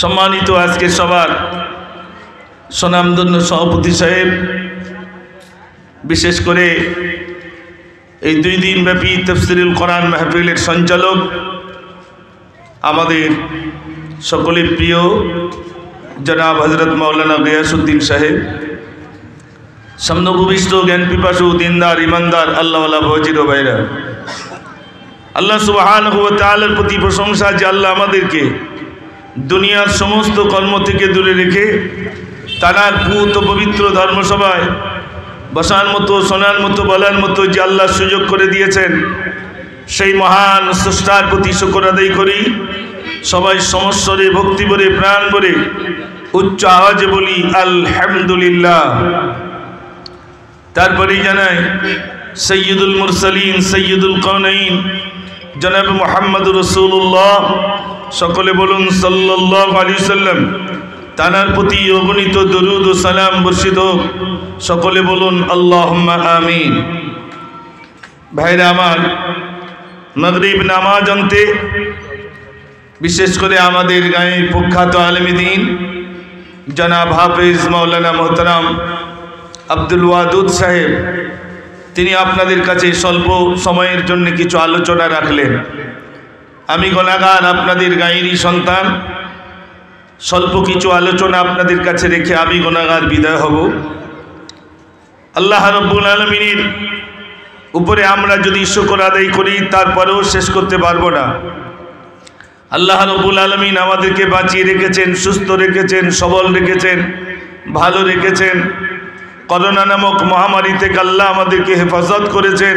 সম্মানিত আজকে সবার সুনামধন্য সভাপতি সাহেব, বিশেষ করে এই 2 দিন ব্যাপী তাফসীরুল কোরআন মাহফিলের সঞ্চালক আমাদের সকলের প্রিয় জনাব হযরত মাওলানা গিয়াসউদ্দিন সাহেব, সামনভূমিষ্ঠ জ্ঞান পিপাসু দিনদার ইমানদার আল্লাহওয়ালা বজির ও ভাইরা, আল্লাহ সুবহানাহু ওয়া তাআলার প্রতি প্রশংসা যে আল্লাহ আমাদেরকে দুনিয়ার সমস্ত কর্ম থেকে দূরে রেখে তার পুত পবিত্র ধর্মসভায় বসার মতো, শোনার মতো, বলার মতো যে আল্লাহ সুযোগ করে দিয়েছেন, সেই মহান স্রষ্টার প্রতি শুকর আদায় করি। সবাই সমস্বরে, ভক্তি ভরে, প্রাণ ভরে উচ্চ আওয়াজে বলি আলহামদুলিল্লাহ। তারপরেই জানাই সৈয়দুল মুরসালিন, সৈয়দুল কাউনাইন জনাব মুহাম্মদুর রাসূলুল্লাহ, সকলে বলুন সাল্লাল্লাহু আলাইহি সাল্লাম, তানার প্রতি অগণিত দরুদ ও সালাম বর্ষিত হোক। সকলে বলুন আল্লাহুম্মা আমিন। ভাইরা আমার, মাগরিব নামাজ আনতে বিশেষ করে আমাদের গাঁয়ের প্রখ্যাত আলেমে দ্বীন জনাব হাফেজ মাওলানা মোহতারাম আব্দুল ওয়াদুদ সাহেব, তিনি আপনাদের কাছে স্বল্প সময়ের জন্য কিছু আলোচনা রাখলেন। আমি গুনাহগার, আপনাদের গাঁয়েরই সন্তান, স্বল্প কিছু আলোচনা আপনাদের কাছে রেখে আমি গুনাহগার বিদায় হব। আল্লাহ রাব্বুল আলামিনের উপরে আমরা যদি শুকর আদায় করি তারপরেও শেষ করতে পারবো না। আল্লাহ রাব্বুল আলামিন আমাদেরকে বাঁচিয়ে রেখেছেন, সুস্থ রেখেছেন, সবল রেখেছেন, ভালো রেখেছেন। করোনা নামক মহামারী থেকে আল্লাহ আমাদেরকে হেফাজত করেছেন।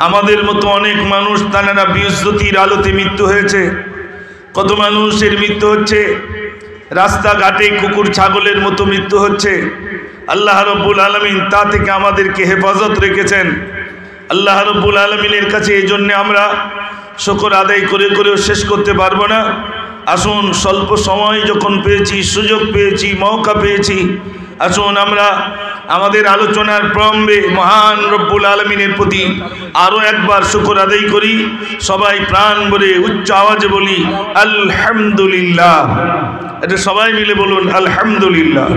আমাদের মতো অনেক মানুষ তারা বিজ্যোতির আলোতে মৃত্যু হয়েছে। কত মানুষের মৃত্যু হচ্ছে, রাস্তাঘাটে কুকুর ছাগলের মতো মৃত্যু হচ্ছে। আল্লাহ রাব্বুল আলামিন তা থেকে আমাদেরকে হেফাজত রেখেছেন। আল্লাহ রাব্বুল আলামিনের কাছে এই জন্যে আমরা শুকর আদায় করে করেও শেষ করতে পারবো না। আসুন, স্বল্প সময় যখন পেয়েছি, সুযোগ পেয়েছি, মৌকা পেয়েছি, আসুন আমরা আমাদের আলোচনার প্রারম্ভে মহান রব্বুল আলামিনের প্রতি আরও একবার শুকর আদায় করি। সবাই প্রাণ ভরে উচ্চ আওয়াজে বলি আলহামদুলিল্লাহ। এটা সবাই মিলে বলুন আলহামদুলিল্লাহ।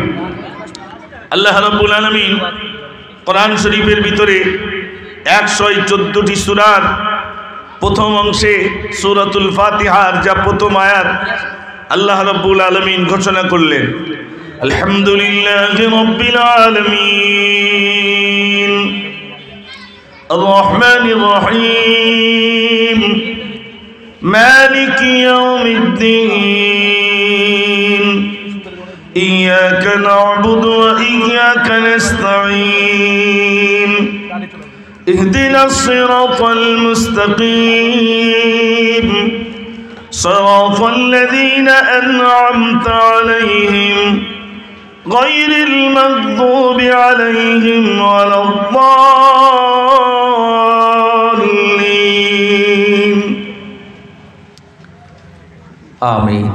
আল্লাহ রাব্বুল আলামিন কোরআন শরীফের ভিতরে 114টি সূরার প্রথম অংশে সূরাতুল ফাতিহার যা প্রথম আয়াত, আল্লাহ রাব্বুল আলামিন ঘোষণা করলেন আলহামদুলিল্লাহি রাব্বিল আলামিন আর রহমানির রহিম মালিকি ইয়াউমিদ্দিন ইয়্যাকা না'বুদু ওয়া ইয়্যাকা নাস্তাঈন ইহদিনাস সিরাতাল মুস্তাকিম সিরাতাল লাযীনা আন'আমতা আলাইহিম গায়রিল মাগযুবি আলাইহিম ওয়ালাদ-দাল্লিন। আমিন।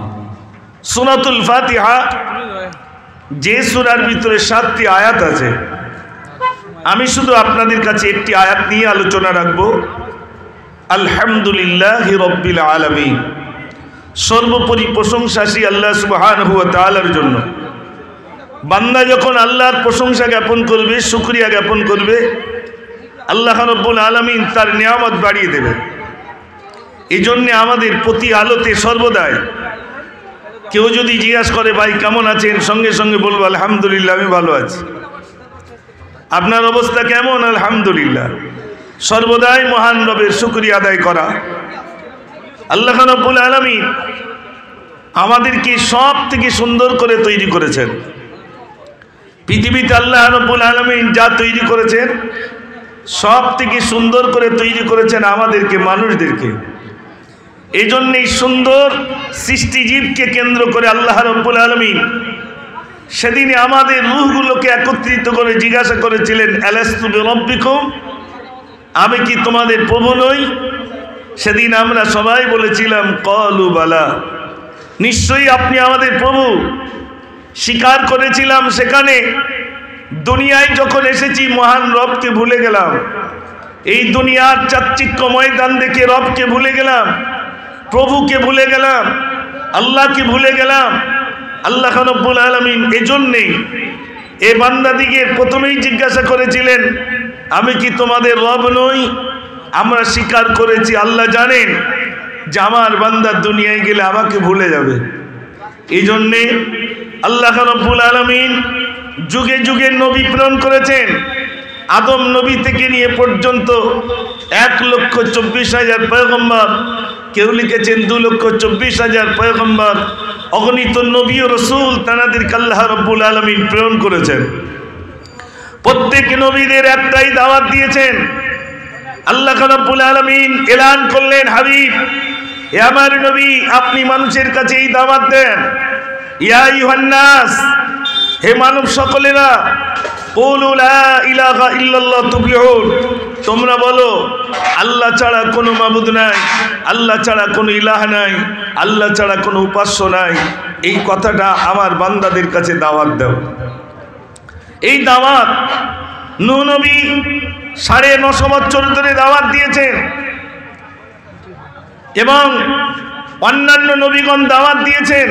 সূরাতুল ফাতিহা যে সূরার ভিতরে 7টি আয়াত আছে, আমি শুধু আপনাদের কাছে একটি আয়াত নিয়ে আলোচনা রাখব। আলহামদুলিল্লাহি রাব্বিল আলামিন। সর্বোপরি প্রশংসা সেই আল্লাহ সুবহানাহু ওয়া তাআলার জন্য। বান্দা যখন আল্লাহর প্রশংসা জ্ঞাপন করবে, শুকরিয়া জ্ঞাপন করবে, আল্লাহ রাব্বুল আলামিন তার নিয়ামত বাড়িয়ে দেবে। এই জন্যে আমাদের প্রতি আলোতে সর্বদাই কেউ যদি জিজ্ঞাসা করে ভাই কেমন আছেন, সঙ্গে সঙ্গে বলবো আলহামদুলিল্লাহ, আমি ভালো আছি। আপনার অবস্থা কেমন? আলহামদুলিল্লাহ। সর্বদাই মহান রবের শুকরিয়া আদায় করা। আল্লাহ রাব্বুল আলামিন আমাদেরকে সব থেকে সুন্দর করে তৈরি করেছেন। পৃথিবীতে আল্লাহ রাব্বুল আলামিন যা তৈরি করেছেন, সব থেকে সুন্দর করে তৈরি করেছেন আমাদেরকে, মানুষদেরকে। এই জন্যই সুন্দর সৃষ্টিজীবকে কেন্দ্র করে আল্লাহ রাব্বুল আলামিন সেদিনে আমাদের রূহগুলোকে একত্রিত করে জিজ্ঞাসা করেছিলেন আলাস্তু বিরাব্বিকুম, আমি কি তোমাদের প্রভু নই? সেদিন আমরা সবাই বলেছিলাম ক্বালু বালা, নিশ্চয়ই আপনি আমাদের প্রভু। স্বীকার করেছিলাম সেখানে। দুনিয়ায় যখন এসেছি মহান রবকে ভুলে গেলাম। এই দুনিয়ার চাকচিক্য ময়দান দেখে রবকে ভুলে গেলাম, প্রভুকে ভুলে গেলাম। আল্লাহকে ভুলে গেলাম। আল্লাহ রাব্বুল আলামিন এজন্যই এই বান্দাদিকে প্রথমেই জিজ্ঞাসা করেছিলেন, আমি কি তোমাদের রব নই? আমরা স্বীকার করেছি। আল্লাহ জানেন যে আমার বান্দা দুনিয়ায় গেলে আমাকে ভুলে যাবে। এই জন্যে আল্লাহ রাব্বুল আলামিন যুগে যুগে নবী প্রেরণ করেছেন। আদম নবী থেকে নিয়ে পর্যন্ত 1,24,000 পয়গম্বর, কেউ লিখেছেন 2,24,000 পয়গম্বর, অগণিত নবী ও রসুল তানাদেরকে আল্লাহ রাব্বুল আলামিন প্রেরণ করেছেন। প্রত্যেক নবীদের একটাই দাওয়াত দিয়েছেন। আল্লাহ রাব্বুল আলামিন এলান করলেন, হাবিব এ আমার নবী, আপনি মানুষের কাছে এই দাওয়াত দেন, ইয়া আইয়ুহান নাস, হে মানব সকলেরা, কুলু লা ইলাহা ইল্লাল্লাহ তুফলিহুন, তোমরা বলো আল্লাহ ছাড়া কোনো মাবুদ নাই, আল্লাহ ছাড়া কোনো ইলাহ নাই, আল্লাহ ছাড়া কোনো উপাস্য নাই। এই কথাটা আমার বান্দাদের কাছে দাওয়াত দাও। এই দাওয়াত নূহ নবী 950 বছর ধরে দাওয়াত দিয়েছেন এবং অন্যান্য নবীগণ দাওয়াত দিয়েছেন।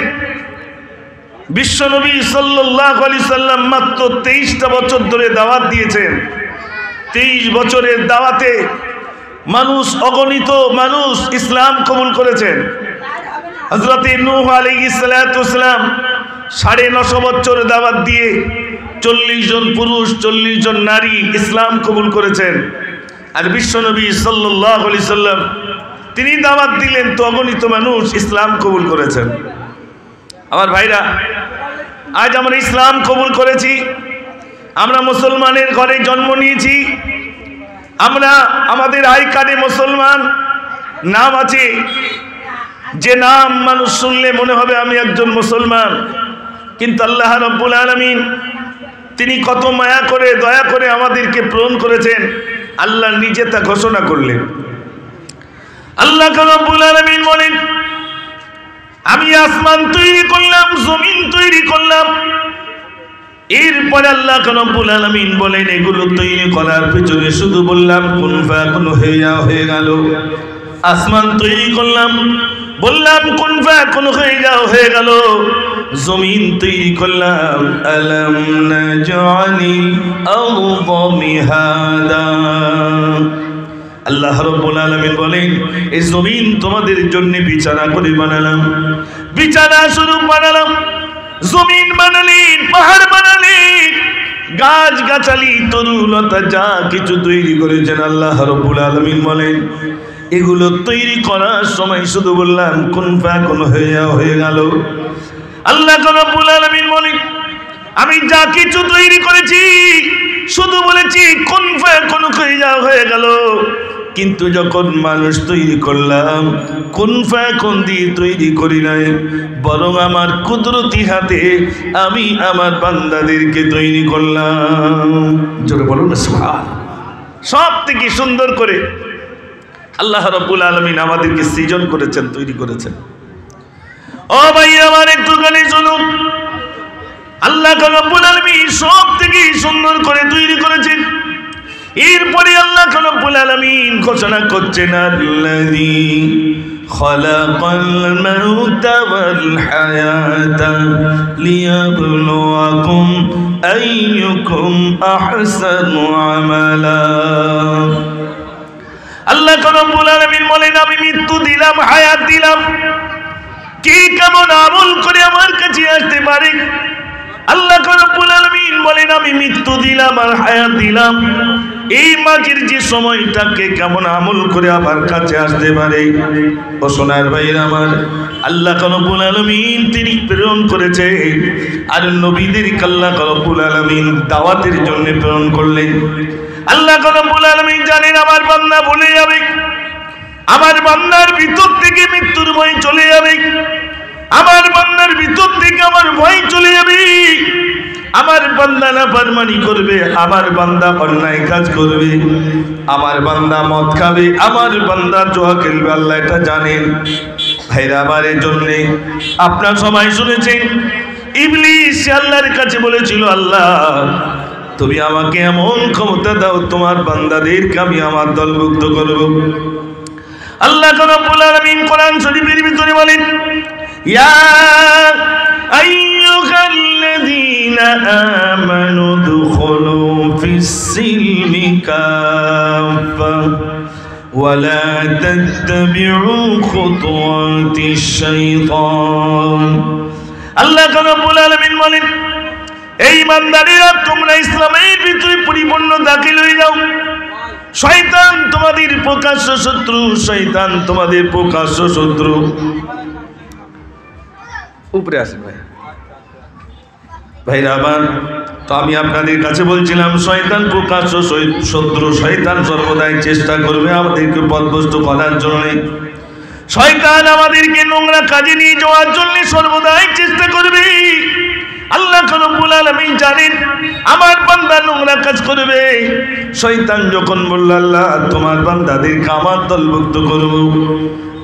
বিশ্বনবী সাল্লাল্লাহু আলাইহি সাল্লাম মাত্র 23টা বছর ধরে দাওয়াত দিয়েছেন। 23 বছরের দাওয়াতে মানুষ, অগণিত মানুষ ইসলাম কবুল করেছেন। হযরত নূহ আলাইহিস সালাতু ওয়াস সালাম 950 বছর দাওয়াত দিয়ে 40 জন পুরুষ 40 জন নারী ইসলাম কবুল করেছেন। আর বিশ্বনবী সাল্লাল্লাহু আলাইহি সাল্লাম তিনি দাওয়াত দিলেন তো অগণিত মানুষ ইসলাম কবুল করেছেন। আমার ভাইরা, আজ আমরা ইসলাম কবুল করেছি, আমরা মুসলমানের ঘরে জন্ম নিয়েছি, আমরা আমাদের আই কার্ডে মুসলমান নাম আছে, যে নাম মানুষ শুনলে মনে হবে আমি একজন মুসলমান। কিন্তু আল্লাহ রাব্বুল আলামিন তিনি কত মায়া করে দয়া করে আমাদেরকে প্রেরণ করেছেন, আল্লাহ নিজে তা ঘোষণা করলেন। আল্লাহ রাব্বুল আলামিন বলেন, আমি আসমান তৈরি করলাম, জমিন তৈরি করলাম। এরপরে আল্লাহ রাব্বুল আলামিন বলেন, এগুলো তৈরি করার পিছনে শুধু বললাম কুন ফায়াকুন, হয়ে গেল। আসমান তৈরি করলাম, বললাম কুন ফায়াকুন, হয়ে গেল। জমিন তৈরি করলাম, আলাম নাজআলিল আরদা মিহাদা। আল্লাহ রাব্বুল আলামিন বলেন, এই জমিন তোমাদের জন্য বিছানা করে বানালাম, বিছানা স্বরূপ বানালাম। জমিন বানালেন, পাহাড় বানালেন, গাছ গাছালি তরুলতা যা কিছু তৈরি করেছেন আল্লাহ রাব্বুল আলামিন বলেন, এগুলো তৈরি করার সময় শুধু বললাম কুন ফায়াকুন, হয়ে গেল। আল্লাহ রাব্বুল আলামিন বলেন, আমি যা কিছু তৈরি করেছি শুধু বলেছি কুন ফায়াকুন, হয়ে গেল। কিন্তু যখন মানুষ তৈরি করলাম, কুন ফায়াকুন দিয়ে তৈরি করি নাই, বরং আমার কুদরতি হাতে আমি আমার বান্দাদেরকে তৈরি করলাম। জোরে বলুন না সুবহানাল্লাহ। সব থেকে সুন্দর করে আল্লাহ রাব্বুল আলামিন আমাদেরকে সৃজন করেছেন, তৈরি করেছেন। ও ভাই আমার একটুখানি শুনুন, আল্লাহ রাব্বুল আলামিন সব থেকে সুন্দর করে তৈরি করেছেন। এরপরে আল্লাহ রাব্বুল আলামিন ঘোষণা করছেন, আল্লাযী খালাকাল মাউতা ওয়াল হায়াতা লিয়াবলুয়াকুম আইয়ুকুম আহসানু আমালা। আল্লাহ রাব্বুল আলামিন বলেন, আমি মৃত্যু দিলাম, হায়াত দিলাম, কে কেমন আমল করে আমার কাছে আসতে পারে। আল্লাহ রাব্বুল আলামিন বলেন, আমি মৃত্যু দিলাম আর হায়াত দিলাম, এই মাঝের যে সময়টাকে কেমন আমল করে আমার কাছে আসতে পারে। ও সোনার ভাইরা আমার, আল্লাহ রাব্বুল আলামিন তিনি প্রেরণ করেছে, আর নবীদেরকে আল্লাহ রাব্বুল আলামিন দাওয়াতের জন্য প্রেরণ করলেন। আল্লাহ রাব্বুল আলামিন জানেন আমার বান্দা ভুলে যাবে, আমার বান্দার ভিতর থেকে মৃত্যুর ভয় চলে যাবে, আমার বান্দার ভিতর থেকে আমার ভয় চলে যাবে। আমার বান্দা নাফরমানি করবে, আমার বান্দা অন্যায় কাজ করবে, আমার বান্দা মদ খাবে, আমার বান্দা জুয়া খেলবে, আল্লাহ এটা জানেন। ভাইরা আমার, এর জন্য আপনার সবাই শুনেছেন ইবলিস আল্লাহর কাছে বলেছিল, আল্লাহ তুমি আমাকে এমন ক্ষমতা দাও, তোমার বান্দাদেরকে আমি আমার দলভুক্ত করব। আল্লাহ রাব্বুল আলামিন কোরআন শরীফের ভিতরে বলেন, ইয়া আইয়ুহাল্লাযীনা আমানু দুখুলু ফিস-সিলমি কাফা ওয়ালা তাত্তাবিউ খুতুওয়াতিশ শাইতান। আল্লাহ রাব্বুল আলামিন বলেন, এই ইমানদারেরা তোমরা ইসলামের ভিতরে পরিপূর্ণ দাখিল হয়ে যাও। শয়তান তোমাদের প্রকাশ্য শত্রু, শয়তান তোমাদের প্রকাশ্য শত্রু। উপরে আসেন ভাইরা আমার, তো আমি আপনাদের কাছে বলছিলাম শয়তান প্রকাশ্য শত্রু। শয়তান সর্বদাই চেষ্টা করবে আমাদেরকে পথভ্রষ্ট করার জন্য। শয়তান আমাদেরকে নোংরা কাজে নিয়ে যাওয়ার জন্য সর্বদাই চেষ্টা করবে। আল্লাহ রাব্বুল আলামিন জানেন আমার বান্দা নোংরা কাজ করবে। শয়তান যখন বলল আল্লাহ তোমার বান্দাদেরকে আমার দলভুক্ত করব,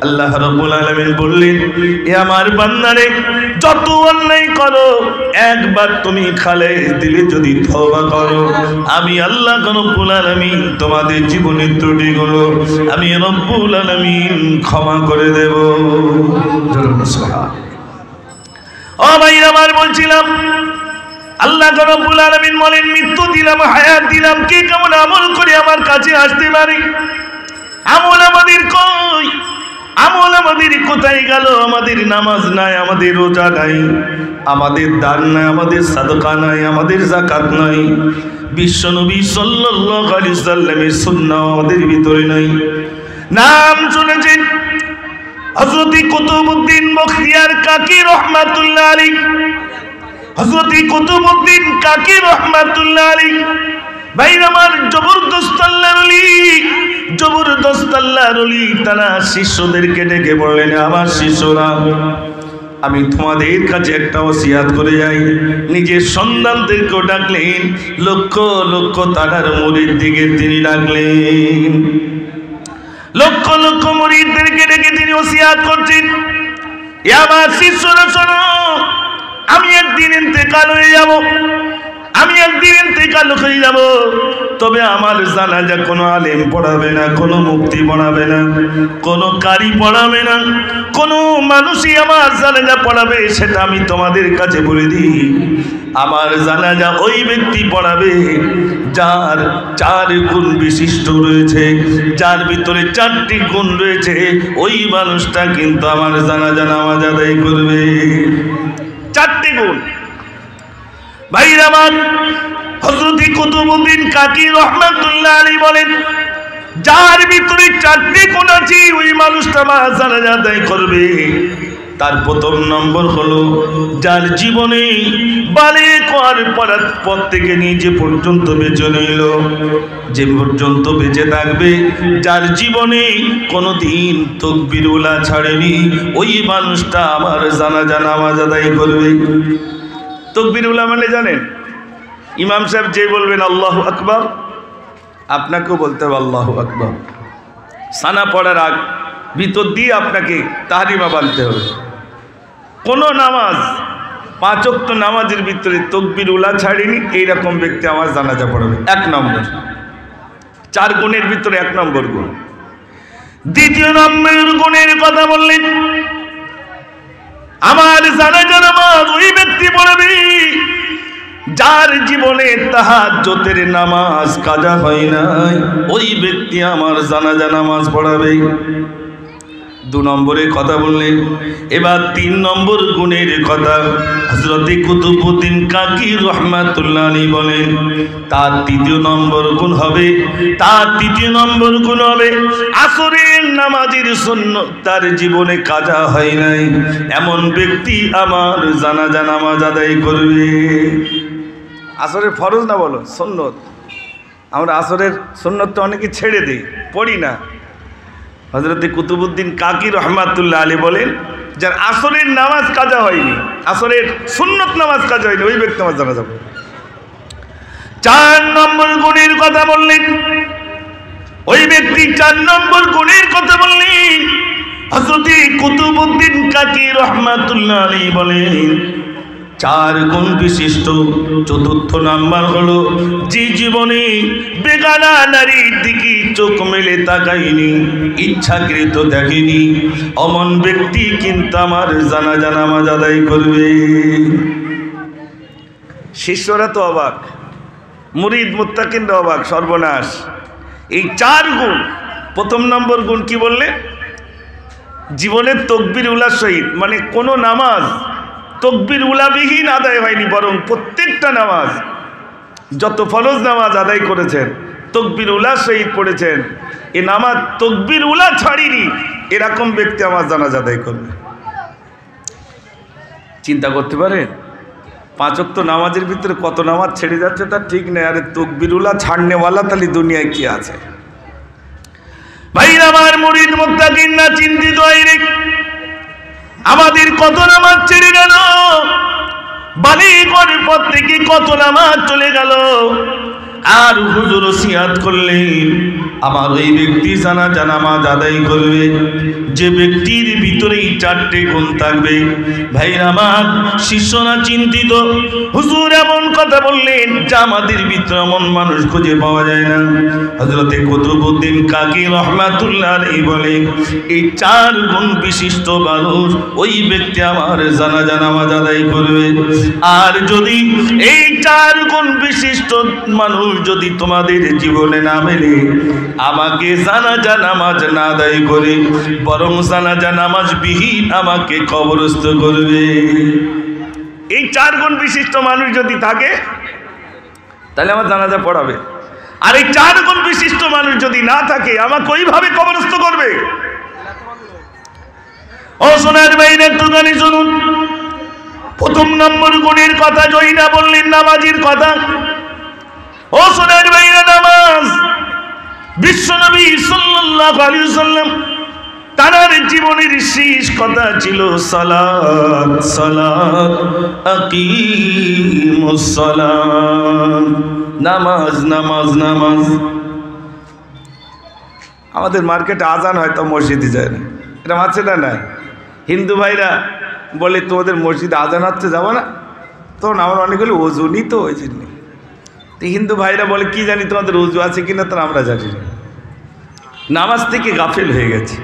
আল্লাহ রাব্বুল আলামিন বললেন, এ আমার বান্দারে যত অন্যায় করো একবার তুমি খালেস দিলে যদি তওবা করো, আমি আল্লাহ রাব্বুল আলামিন তোমাদের জীবনের ত্রুটিগুলো আমি রাব্বুল আলামিন ক্ষমা করে দেব। ও ভাইরা আমার, বলছিলাম আল্লাহ রাব্বুল আলামিন বলেন মৃত্যু দিলাম, হায়াত দিলাম, কে কেমন আমল করে আমার কাছে আসতে পারে? আমল আমাদের কই? আমল আমাদের কোথায় গেল? আমাদের নামাজ নাই, আমাদের রোজা নাই, আমাদের দান নাই, আমাদের সাদকা নাই, আমাদের যাকাত নাই, বিশ্বনবী সাল্লাল্লাহু আলাইহি সাল্লামের সুন্নাহ আমাদের ভিতরে নাই। নাম শুনেছেন হযরত কুতুবউদ্দিন বখতিয়ার কাকি রহমাতুল্লাহ আলাইহি, হযরত কুতুবউদ্দিন কাকি রহমাতুল্লাহ আলাইহি ভাইরা আমার, জবরদস্ত আল্লাহর ওলি, জবরদস্ত আল্লাহর ওলি। তারা শিষ্যদেরকে ডেকে বললেন, আমার শিষ্যরা আমি তোমাদের কাছে একটা ওসিয়াত করে যাই। নিজের সন্তানদেরকেও ডাকলেন, লক্ষ লক্ষ তারার মুরিদ দিকে তিনি ডাকলেন, লক্ষ লক্ষ মুরিদদেরকে ডেকে তিনি ওসিয়াত করছেন, এ আমার শিষ্যরা শোনো, আমি একদিন ইন্তেকাল হয়ে যাব, আমি একদিন ইন্তেকাল হয়ে যাব, তবে আমার জানাজা কোনো আলেম পড়াবে না, কোনো মুফতি পড়াবে না, কোনো কারি পড়াবে না, কোনো মানুষই আমার জানাজা পড়াবে। সেটা আমি তোমাদের কাছে বলে দিই, আমার জানাজা ওই ব্যক্তি পড়াবে যার 4 গুণ বিশিষ্ট রয়েছে, যার ভিতরে 4টি গুণ রয়েছে। ওই মানুষটা কিন্তু আমার জানাজা নামাজ আদায় করবে। 4টি গুণ। ভাইরা আমার, হযরত কুতুবউদ্দিন কাকি রহমাতুল্লাহ আলাইহি বলেন, যার ভিতরে 4টি গুণ আছে ওই মানুষটা আমার জানাজা আদায় করবে। তার প্রথম নম্বর হলো, যার জীবনে বালিগ হওয়ার পর থেকে নিয়ে যে পর্যন্ত বেঁচে রইল, যে পর্যন্ত বেঁচে থাকবে, যার জীবনে কোনোদিন তাকবীর উলা ছাড়েনি, ওই মানুষটা আমার জানাজা নামাজ আদায় করবে। তাকবীর উলা মানে জানেন? ইমাম সাহেব যে বলবেন আল্লাহু আকবার, আপনাকেও বলতে হবে আল্লাহু আকবার। সানা পড়ার আগ ভিতর দিয়ে আপনাকে তাহরিমা বানতে হবে। কোনো নামাজ 5 ওয়াক্ত নামাজের ভিতরে তাকবীর উলা ছাড়েনি এইরকম ব্যক্তি আমার জানাজা পড়াবে। 1 নম্বর, 4 গুণের ভিতরে 1 নম্বর গুণ। দ্বিতীয় নম্বরের গুণের কথা বললেন, আমার জানাজা নামাজ ওই ব্যক্তি পড়াবে যার জীবনে তাহাজ্জুদের নামাজ কাজা হয় নাই, ওই ব্যক্তি আমার জানাজা নামাজ পড়াবে। 2 নম্বরের কথা বললেন। এবার 3 নম্বর গুণের কথা হযরত কুতুবউদ্দিন কাকি রহমাতুল্লাহ আলাইহি বলেন, তার 3য় নম্বর গুণ হবে, তার 3য় নম্বর গুণ হবে আসরের নামাজের সুন্নাত তার জীবনে কাজা হয় নাই, এমন ব্যক্তি আমার জানাজা নামাজ আদায় করবে। আসরের ফরজ না বলো সুন্নত, আমরা আসরের সুন্নতটা অনেকে ছেড়ে দিই, পড়ি না। হযরত কুতুবউদ্দিন কাকি রহমাতুল্লাহ আলাইহি বলেন, যার আসরের নামাজ কাজা হয়নি, আসরের সুন্নত নামাজ কাজা হয়নি, ওই ব্যক্তি আমার জানাজা পড়বে। 4 নম্বর গুণের কথা বললেন, ওই ব্যক্তি 4 নম্বর গুণের কথা বললেন। হযরত কুতুবউদ্দিন কাকি রহমাতুল্লাহ আলাইহি বলেন, 4 গুণ বিশিষ্ট। চতুর্থ নাম্বার হলো যে জীবনে বেগানা নারীর দিকে চোখ মেলে তাকায়নি, ইচ্ছাকৃত দেখেনি, অমন ব্যক্তি কিন্তু আমার জানাজা নামাজ আদায় করবে। শিষ্যরা তো অবাক, মুরিদ মুত্তাকিনরা অবাক, সর্বনাশ। এই 4 গুণ। প্রথম নম্বর গুণ কি বললে? জীবনের তকবির উলার সহিত, মানে কোনো নামাজ তকবির উলাবিহীন আদায় হয়নি, বরং প্রত্যেকটা নামাজ, যত ফরজ নামাজ আদায় করেছেন তকবির উলার সহিত পড়েছেন, এ নামাজ তকবির উলা ছাড়িনি, এরকম ব্যক্তি আমার জানাজা আদায় করবে। চিন্তা করতে পারেন 5 ওয়াক্ত নামাজের ভিতরে কত নামাজ ছেড়ে যাচ্ছে তার ঠিক নেই। আরে তকবির উলা ছাড়নেওয়ালা তাহলে দুনিয়ায় কি আছে? ভাইরা আমার, মুরিদ মুত্তাকিন না চিন্তিত হয়নি, আমাদের কত নামাজ ছেড়ে গেল, বালিগড়ের পর থেকে কত নামাজ চলে গেল। আর হুজুর ওসিয়াত করলেন আমার ওই ব্যক্তি জানাজা নামাজ আদায় করবে যে ব্যক্তির ভিতরেই 4টে গুণ থাকবে। ভাইরা আমার, শিষ্যরা চিন্তিত, হুজুর এমন কথা বললেন যা আমাদের ভিতরে এমন মানুষ খুঁজে পাওয়া যায় না। হযরতে কুতুবউদ্দিন কাকি রাহমাতুল্লাহ আলাইহি বলেন এই 4 গুণ বিশিষ্ট মানুষ ওই ব্যক্তি আমার জানাজা নামাজ আদায় করবে। আর যদি এই 4 গুণ বিশিষ্ট মানুষ যদি তোমাদের জীবনে না মেলে, আমাকে জানাজা নামাজ না আদায় করে বরং জানাজা নামাজ বিহীন আমাকে কবরস্থ করবে। এই 4 গুণ বিশিষ্ট মানুষ যদি থাকে তাহলে আমার জানাজা পড়াবে। আর এই 4 গুণ বিশিষ্ট মানুষ যদি না থাকে আমাকে ওইভাবে কবরস্থ করবে। ও সোনার ভাইরা, একটুখানি শুনুন। প্রথম নম্বর গুণের কথা জয়না বললেন, নামাজির কথা। ও সোনার ভাইরা, নামাজ বিশ্বনবী সাল্লাল্লাহু আলাইহি ওয়াসাল্লাম তার জীবনের শেষ কথা ছিল সালাত সালাত আকিমুস সালাত, নামাজ নামাজ নামাজ। আমাদের মার্কেটে আজান হয় তো মসজিদে যায় না, এটা আছে না? না, হিন্দু ভাইরা বলে তোমাদের মসজিদে আজান হচ্ছে যাবো না, তখন আমার অনেকগুলো ওজুনই তো ওই জন্য। হিন্দু ভাইরা বলে কি জানি তোমাদের উজু আছে কিনা, তো আমরা জানি না, নামাজ থেকে গাফিল হয়ে গেছে।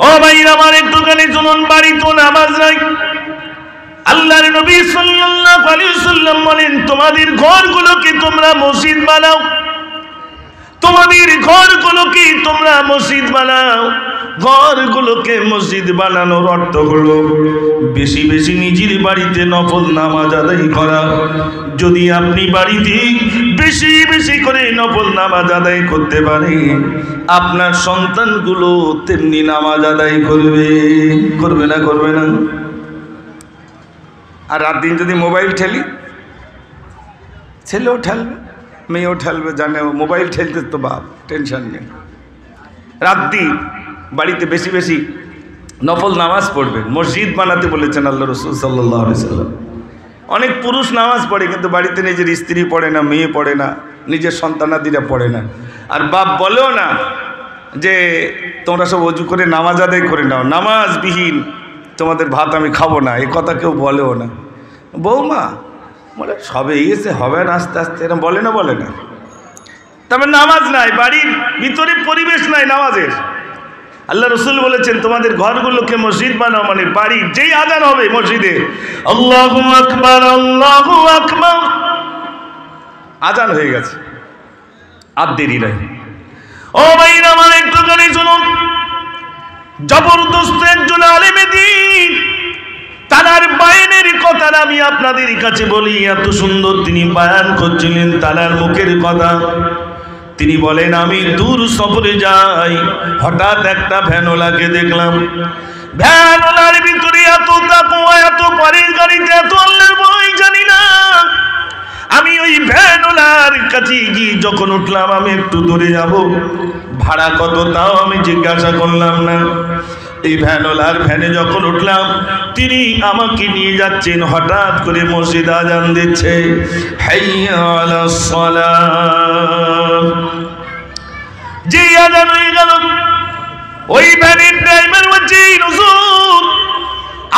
ও ভাইরা আমার, একটুখানি শুনুন, বাড়ি তো নামাজ নাই। আল্লাহর নবী সাল্লাল্লাহু আলাইহি ওয়াসাল্লাম বলেন তোমাদের ঘরগুলোকে তোমরা মসজিদ বানাও, তোমাদের ঘরগুলোকে তোমরা মসজিদ বানাও। ঘরগুলোকে মসজিদ বানানোর অর্থ হলো বেশি বেশি নিজের বাড়িতে নফল নামাজ আদায় করা। যদি আপনি বাড়িতে বেশি বেশি করে নফল নামাজ আদায় করতে পারেন, আপনার সন্তানগুলো তেমনি নামাজ আদায় করবে। করবে না? করবে না? আর রাত দিন যদি মোবাইল ঠেলি, ছেলেও ঠেলবে, মেয়েও ঠেলবে, জানে মোবাইল ঠেলতে তো বাপ টেনশন নেই। রাত দিন বাড়িতে বেশি বেশি নফল নামাজ পড়বেন, মসজিদ বানাতে বলেছেন আল্লাহ রাসূল সাল্লাল্লাহু আলাইহি ওয়াসাল্লাম। অনেক পুরুষ নামাজ পড়ে কিন্তু বাড়িতে নিজের স্ত্রী পড়ে না, মেয়ে পড়ে না, নিজের সন্তানাদিরা পড়ে না। আর বাপ বলেও না যে তোমরা সব ওযু করে নামাজ আদায় করে নাও, নামাজবিহীন তোমাদের ভাত আমি খাবো না, এই কথা কেউ বলেও না। বৌমা বলে সবে এসে হবে না, আস্তে আস্তে, এরকম বলে না? বলে না। তবে নামাজ নাই, বাড়ির ভিতরে পরিবেশ নাই নামাজের। আল্লাহ রাসূল বলেছেন তোমাদের ঘরগুলোকে মসজিদ বানাও, মানে বাড়ি যেই আযান হবে মসজিদে আল্লাহু আকবার আল্লাহু আকবার, আযান হয়ে গেছে, আর দেরি নাই। ও ভাইরা আমার, একটুখানি শুনুন। জবরদস্ত একজন আলেমে দ্বীন তার বায়ানের কথা আমি আপনাদের কাছে বলি, এত সুন্দর তিনি বায়ান করছিলেন তার মুখের কথা। তিনি বলেন আমি দূর সফরে যাই, হঠাৎ একটা ভ্যানওয়ালাকে দেখলাম, ভ্যানওয়ালার ভিতরে এত তাকওয়া, এত পরেশগারিতে, এত আল্লাহর ভয় জানি না। আমি ওই ভ্যানওয়ালার কাছে গিয়ে যখন উঠলাম, আমি একটু দূরে যাব, ভাড়া কত তাও আমি জিজ্ঞাসা করলাম না। এই ভ্যানওয়ালার ভ্যানে যখন উঠলাম, তিনি আমাকে নিয়ে যাচ্ছেন, হঠাৎ করে মসজিদ আজান দিচ্ছে, হাইয়া আলাস সালাত। যে আজান হয়ে গেল, ওই ভ্যানের ড্রাইভার বলছে হুজুর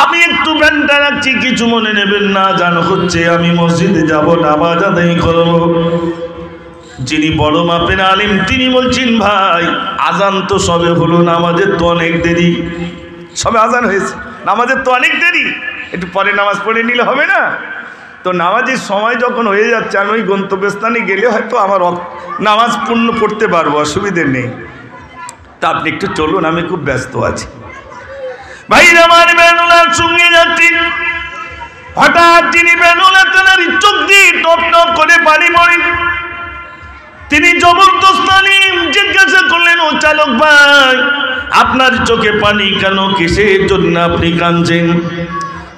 আমি একটু ব্যানটা রাখছি, কিছু মনে নেবেন না। আজান হচ্ছে, আমি মসজিদে যাব, নামাজ আদায় করব। যিনি বড় মাপের আলিম তিনি বলছেন, ভাই আজান তো সবে হলো, নামাজের তো অনেক দেরি। সবে আজান হয়েছে, নামাজের তো অনেক দেরি, একটু পরে নামাজ পড়ে নিলে হবে না? তো নামাজের সময় যখন হয়ে যাচ্ছে, আমি ওই গন্তব্যস্থানে গেলে হয়তো আমার নামাজ পূর্ণ পড়তে পারবো, অসুবিধে নেই। তা আপনি একটু চলুন, আমি খুব ব্যস্ত আছি। ভাই আমার বেনুলার সঙ্গে যাচ্ছি, হঠাৎ তিনি বেনুলা তেনার চোখ দিয়ে টপ টপ করে পানি পড়ে। তিনি জবরদস্ত জিজ্ঞাসা করলেন, ও চালক ভাই, আপনার চোখে পানি কেন, কিসের জন্য আপনি কাঁদছেন?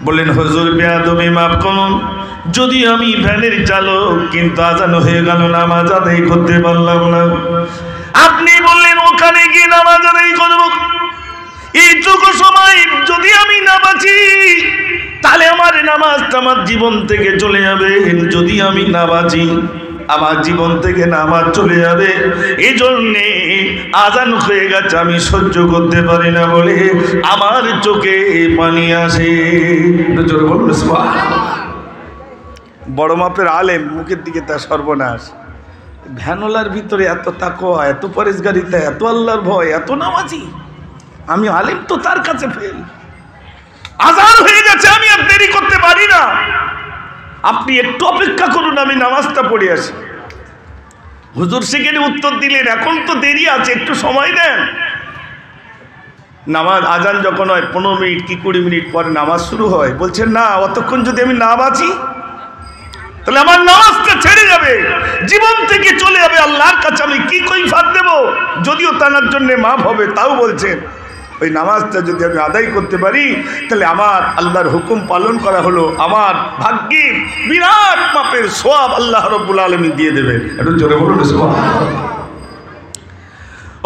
বললেন, হুজুর বেয়াদবি মাফ করুন, যদি আমি ভ্যানের চালক, কিন্তু আজান হয়ে গেল, নামাজ আদায় করতে পারলাম না। আপনি বললেন, ওখানে গিয়ে নামাজ আদায় করব। এইটুকু সময় যদি আমি না বাঁচি, তাহলে আমার নামাজটা আমার জীবন থেকে চলে যাবে। যদি আমি না বাঁচি, আমার জীবন থেকে নামাজ চলে যাবে। এই জন্যে আজান হয়ে গেছে, আমি সহ্য করতে পারি না বলে আমার চোখে পানি আসে। বড় মাপের আলেম, মুখের দিকে তার সর্বনাশ। ভ্যানোলার ভিতরে এত তাকওয়া, এত পরেশগারিতা, এত আল্লাহর ভয়, এত নামাজি, আমি আলেম তো তার কাছে ফেল। আজান হয়ে গেছে, আমি আর দেরি করতে পারি না, আপনি একটু অপেক্ষা করুন, আমি নামাজটা পড়ে আসি। হুজুর সেখানে উত্তর দিলেন, এখন তো দেরি আছে, একটু সময় দেন। নামাজ আজান যখন হয় 15 মিনিট কি 20 মিনিট পরে নামাজ শুরু হয়। বলছেন, না, অতক্ষণ যদি আমি না বাঁচি, তাহলে আমার নামাজটা ছেড়ে যাবে, জীবন থেকে চলে যাবে। আল্লাহর কাছে আমি কি কৈফিয়ত দেব? যদিও তার জন্য মাফ হবে, তাও বলছেন ওই নামাজটা যদি আমি আদায় করতে পারি, তাহলে আমার আল্লাহর হুকুম পালন করা হলো, আমার ভাগ্যে বিরাট মাপের সওয়াব আল্লাহ রাব্বুল আলামিন দিয়ে দেবেন। একটু জোরে বলুন সুবহানাল্লাহ।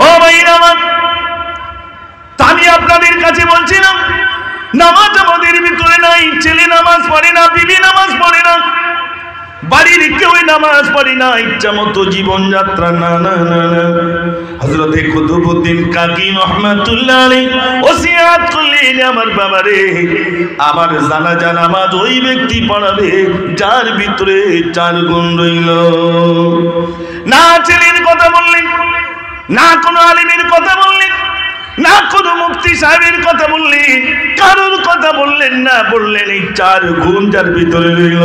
ও ভাইরা আমার, আমি আপনাদের কাছে বলছিলাম, নামাজ আমাদের ভিতরে নাই। ছেলে নামাজ পড়ে না, বিবি নামাজ পড়ে না, বাড়ির কেউ নামাজ পড়ে না, ইচ্ছা মতো জীবনযাত্রা। না না না না, হযরতে কুতুবউদ্দিন কাকি রাহমাতুল্লাহ আলাইহি ওসিয়াত করলেন, আমার বাবারে, আমার জানাজা নামাজ ওই ব্যক্তি পড়াবে যার ভিতরে 4 গুণ রইল। না ছেলের কথা বললেন, না কোনো আলিমের কথা বললেন, না কোনো মুফতি সাহেবের কথা বললেন, কারোর কথা বললেন না। বললেন এই 4 গুণ যার ভিতরে রইল,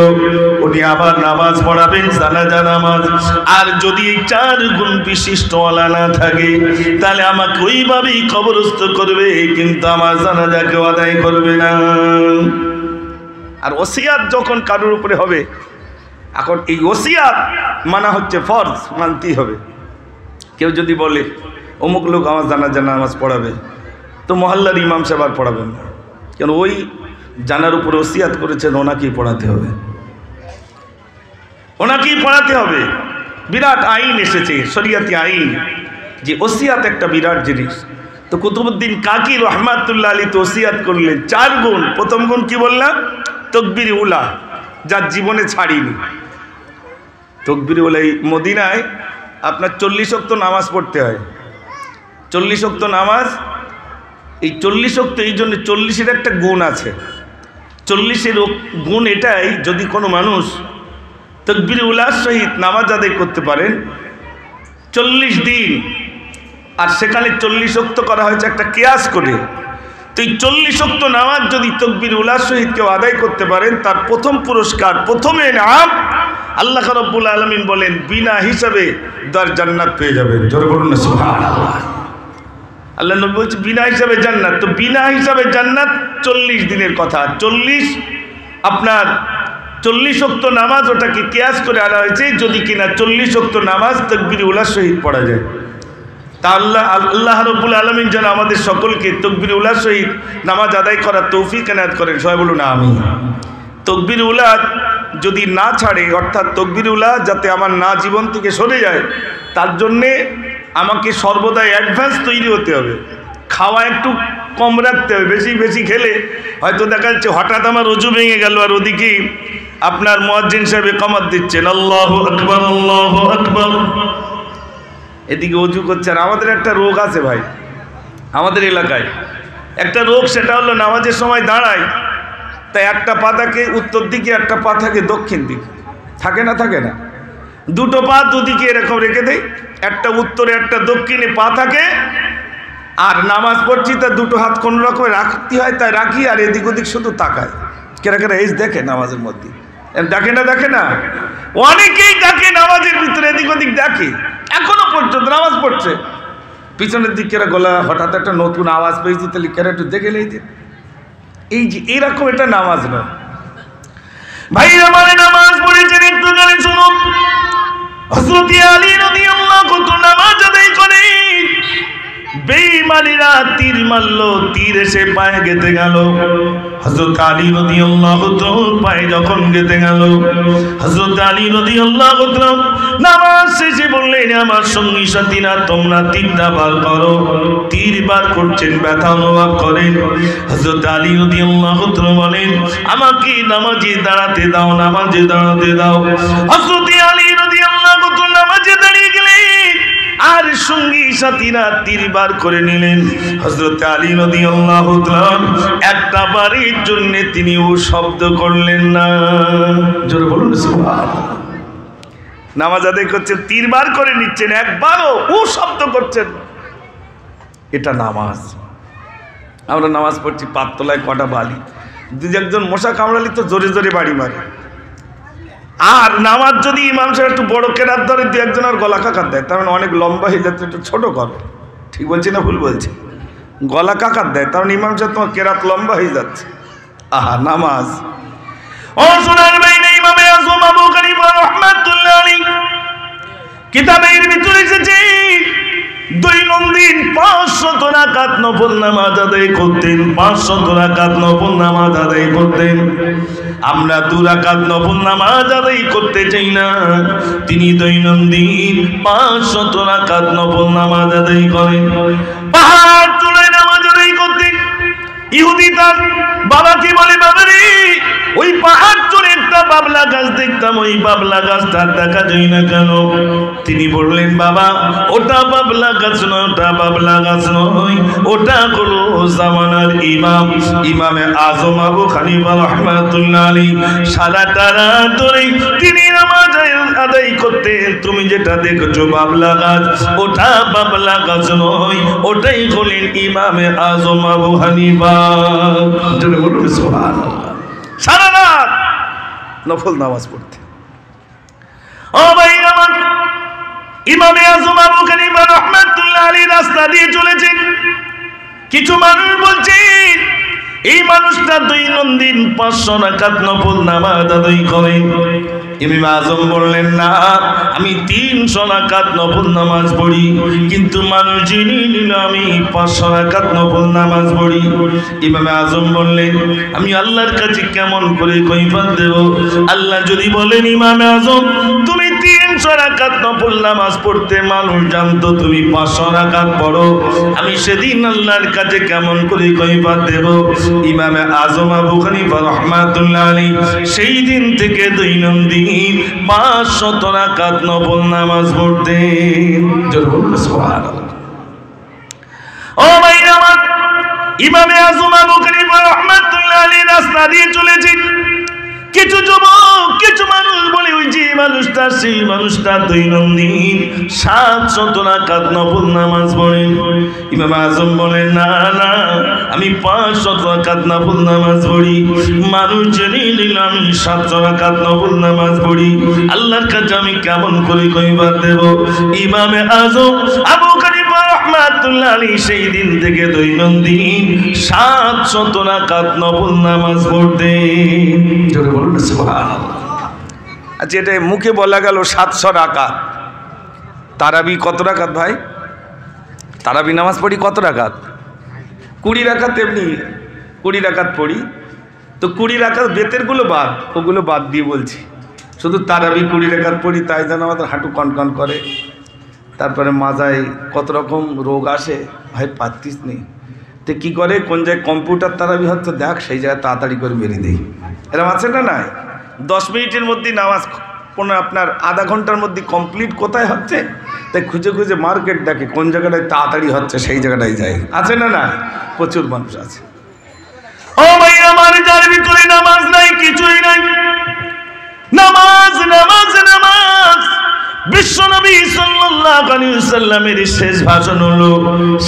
উনি আবার নামাজ পড়াবেন, জানাজা নামাজ। আর যদি এই 4 গুণ বিশিষ্ট ওয়ালা না থাকে, তাহলে আমাকে ওইভাবেই কবরস্থ করবে, কিন্তু আমার জানাজা কেউ আদায় করবে না। আর ওসিয়াত যখন কারোর উপরে হবে, এখন এই ওসিয়াত মানা হচ্ছে ফরজ, মানতেই হবে। কেউ যদি বলে অমুক লোক আমার জানাজা নামাজ পড়াবে, তো মহল্লার ইমাম সাহেব আর পড়াবেন না, কেন ওই জানার উপরে ওসিয়াত করেছেন, ওনাকেই পড়াতে হবে, ওনাকেই পড়াতে হবে। বিরাট আইন এসেছে, শরিয়াতি আইন, যে ওসিয়াত একটা বিরাট জিনিস। তো কুতুবউদ্দিন কাকি রাহমাতুল্লাহ আলাইহি তো ওসিয়াত করলেন 4 গুণ। প্রথম গুণ কি বললাম? তাকবীর উলা, যার জীবনে ছাড়িনি। তাকবীর উলা, মদিনায় আপনার 40 ওয়াক্ত নামাজ পড়তে হয়। 40 ওয়াক্ত নামাজ, এই 40 ওয়াক্ত, এই জন্য 40-এর একটা গুণ আছে। 40-এর গুণ এটাই, যদি কোনো মানুষ তাকবীর উলার সহিত নামাজ আদায় করতে পারেন 40 দিন, আর সেখানে 40 ওয়াক্ত করা হয়েছে একটা কিয়াস করে, তো এই 40 ওয়াক্ত নামাজ যদি তাকবীর উলার সহিত কেউ আদায় করতে পারেন, তার প্রথম পুরস্কার, প্রথমে নাম আল্লাহ রাব্বুল আলামিন বলেন বিনা হিসাবে তার জান্নাত পেয়ে যাবেন। জোরে বলুন না সুবহানাল্লাহ। আল্লাহ নবী বলছে বিনা হিসাবে জান্নাত। তো বিনা হিসাবে জান্নাত 40 দিনের কথা। 40 আপনার 40 ওয়াক্ত নামাজ, ওটাকে কিয়াস করে আনা হয়েছে, যদি কিনা 40 ওয়াক্ত নামাজ তাকবীর উলার সহিত পড়া যায়। তা আল্লাহ রাব্বুল আলামিন যেন আমাদের সকলকে তাকবীর উলার সহিত নামাজ আদায় করার তৌফিক এনায়েত করেন। সবাই বলুন আমিন। তাকবীর উলা যদি না ছাড়ে, অর্থাৎ তাকবীর উলা যাতে আমার না জীবন থেকে সরে যায়, তার জন্যে আমাকে সর্বদাই অ্যাডভান্স তৈরি হতে হবে। খাওয়া একটু কম রাখতে হবে, বেশি বেশি খেলে হয়তো দেখা যাচ্ছে হঠাৎ আমার অজু ভেঙে গেল, আর ওদিকে আপনার মুয়াজ্জিন সাহেব ইকামত দিচ্ছেন, আল্লাহু আকবার আল্লাহু আকবার, এদিকে অজু করছে। আর আমাদের একটা রোগ আছে ভাই, আমাদের এলাকায় একটা রোগ, সেটা হলো নামাজের সময় দাঁড়ায়, তাই একটা পা থাকে উত্তর দিকে, একটা পা থাকে দক্ষিণ দিকে, থাকে না? থাকে না? দুটো পা দুদিকে এরকম রেখে দেয়, একটা উত্তরে একটা দক্ষিণে পা থাকে। আর নামাজ পড়ছি তা দুটো হাত কোনো রকমে রাখতে হয়, তাই রাখি, আর এদিক ওদিক শুধু তাকায়। কেরা কেরা এই দেখে নামাজের মধ্যে, দেখে না? দেখে না? অনেকেই দেখে নামাজের ভিতরে এদিক ওদিক দেখে, এখনো পর্যন্ত নামাজ পড়ছে। পিছনের দিক কেরা গলা হঠাৎ একটা নতুন আওয়াজ পেয়েছি, তাহলে কেরা একটু দেখে নেই যে এই যে এরকম, এটা নামাজ নয় ভাইরা। মানে নামাজ পড়েছেন, একটু গানে শুনুন। হযরত আলী রাদিয়াল্লাহু তাআলা নামাজ আদায় করে, বেঈমানেরা তীর মারলো, তীর এসে পায়ে গেঁথে গেল। হযরত আলী রাদিয়াল্লাহু তাআলা পায়ে যখন গেঁথে গেল, হযরত আলী রাদিয়াল্লাহু তাআলা নামাজ শেষে বললেন, আমার সঙ্গী সাথীরা তোমরা তীরটা বার করো। তীর বার করছেন, ব্যথা অনুভব করেন। হযরত আলী রাদিয়াল্লাহু তাআলা বলেন, আমাকে নামাজে দাঁড়াতে দাও, নামাজে দাঁড়াতে দাও। হযরত আলী রাদিয়াল্লাহু তাআলা নামাজে দাঁড়িয়ে গেলেন, আর সঙ্গী সাথীরা তীর বার করে নিলেন। হযরত আলী রাদিয়াল্লাহু তাআলা একটা বারের জন্য তিনি ও শব্দ করলেন না। জোরে বলুন সুবহানাল্লাহ। নামাজ আদায় করছেন, তীর বার করে নিচ্ছেন, একবারও ও শব্দ করছেন। এটা নামাজ। আমরা নামাজ পড়ছি, পাততলায় কটা বালি, দুই একজন মশা কামড়ালি তো জোরে জোরে বাড়ি মারে। আর নামাজ যদি ইমাম সাহেব একটু বড় কেরাত ধরে, দু একজন আর গলা কাকার দেয়, তার মানে অনেক লম্বা হয়ে যাচ্ছে, একটু ছোট করো। ঠিক বলছি না ভুল বলছি? গলা কাকার দেয়, তার মানে ইমাম সাহেব তোমার কেরাত লম্বা হয়ে যাচ্ছে। আহা, নামাজ। ও সোনার বাইনে ইমামে আযম আবু হানিফা রাহমাতুল্লাহ আলাইহি কিতাবের ভিতরে এসেছে, দৈনন্দিন 500 রাকাত নফল নামাজ আদায় করতেন, 500 রাকাত নফল নামাজ আদায় করতেন। আমরা 2 রাকাত নফল নামাজ আদায় করতে চাই না, তিনি দৈনন্দিন 500 রাকাত নফল নামাজ আদায় করেন। পাহাড় চূড়ায় নামাজ আদায় করতেন। ইহুদি তার বাবাকে বলে, বাবারে ওই পাহাড় চড়ে একটা বাবলা গাছ দেখতাম, ওই বাবলা গাছটা দেখা যায় না কেন? তিনি বললেন, বাবা ওটা বাবলা গাছ নয়, ওটা বাবলা গাছ নয়, ওটা হলো জামানার ইমাম, ইমামে আযম আবু হানিফা রাহমাতুল্লাহ আলাইহি। সারাটা রাত ধরে তিনি নামাজ আদায় করতেন। তুমি যেটা দেখছো বাবলা গাছ, ওটা বাবলা গাছ নয়, ওটাই হলেন ইমামে আযম আবু হানিফা। জোরে বলুন সুবহানাল্লাহ। সারা রাত নফল নামাজ পড়তে। ও ভাই আমার, ইমামে আযম আবু হানিফা রাহমাতুল্লাহ আলাইহি রাস্তা দিয়ে চলেছেন। কিছু মানুষ বলছে এই মানুষটা দৈনন্দিন 500 রাকাত নফল নামাজ আদায় করেন। ইমাম আযম বললেন, না, আমি 300 রাকাত নফল নামাজ পড়ি, কিন্তু মানুষ জেনে নিল আমি 500 রাকাত নফল নামাজ পড়ি। ইমাম আযম বললেন, আমি আল্লাহর কাছে কেমন করে কৈফিয়ত দেব? আল্লাহ যদি বলেন, ইমাম আযম তুমি 300 রাকাত নফল নামাজ পড়তে, মানুষ জানতো তুমি 500 রাকাত পড়ো, আমি সেদিন আল্লাহর কাছে কেমন করে কৈফিয়ত দেব? ইমাম আযম আবু হানিফা রাহমাতুল্লাহ আলাইহি সেই দিন থেকে দৈনন্দিন 500 রাকাত নফল নামাজ পড়তেন। সুবহানাল্লাহ। ও ভাই আমার, ইমামে আযম আবু হানিফা রাহমাতুল্লাহ আলাইহি রাস্তা দিয়ে চলেছেন। কিছু যুবক, কিছু মানুষ বলে, ওই যে মানুষটা, সেই মানুষটা দৈনন্দিন 700 রাকাত নফল নামাজ পড়েন। ইমাম আযম বলেন, না না, আমি 500 রাকাত নফল নামাজ পড়ি, মানুষ জেনে নিল আমি 700 রাকাত নফল নামাজ পড়ি, আল্লাহর কাছে আমি কেমন করে কৈফিয়ত দেব? ইমামে আযম আবু হানিফা রাহমাতুল্লাহ আলাইহি সেই দিন থেকে দৈনন্দিন 700 রাকাত নফল নামাজ পড়তেন। জোরে বলুন সুবহানাল্লাহ। আচ্ছা, এটা মুখে বলা গেল 700 রাকাত। তারাবি কত রাকাত ভাই? তারাবি নামাজ পড়ি কত রাকাত? 20 রাকাত। এমনি 20 রাকাত পড়ি, তো 20 রাকাত বেতেরগুলো বাদ, ওগুলো বাদ দিয়ে বলছি, শুধু তারাবি 20 রাকাত পড়ি, তাই যেন আমাদের হাঁটু কনকন করে, তারপরে মাজায় কত রকম রোগ আসে ভাই, পাত্তিস নেই। তো কী করে, কোন জায়গায় কম্পিউটার তারাবি হচ্ছে দেখ, সেই জায়গায় তাড়াতাড়ি করে বেরিয়ে দেয়। এরকম আছে না? নাই 10 মিনিটের মধ্যে নামাজ আপনার আধা ঘন্টার মধ্যে কমপ্লিট কোথায় হচ্ছে, তাই খুঁজে খুঁজে মার্কেট দেখে কোন জায়গাটায় তাড়াতাড়ি হচ্ছে সেই জায়গাটায় যায়। আছে না? না, প্রচুর মানুষ আছে। ও ভাই আমার, যার ভিতরে নামাজ নাই, কিছুই নাই। নামাজ নামাজ নামাজ। বিশ্বনবী সাল্লাল্লাহু আলাইহি ওয়াসাল্লামের শেষ ভাষণ হলো,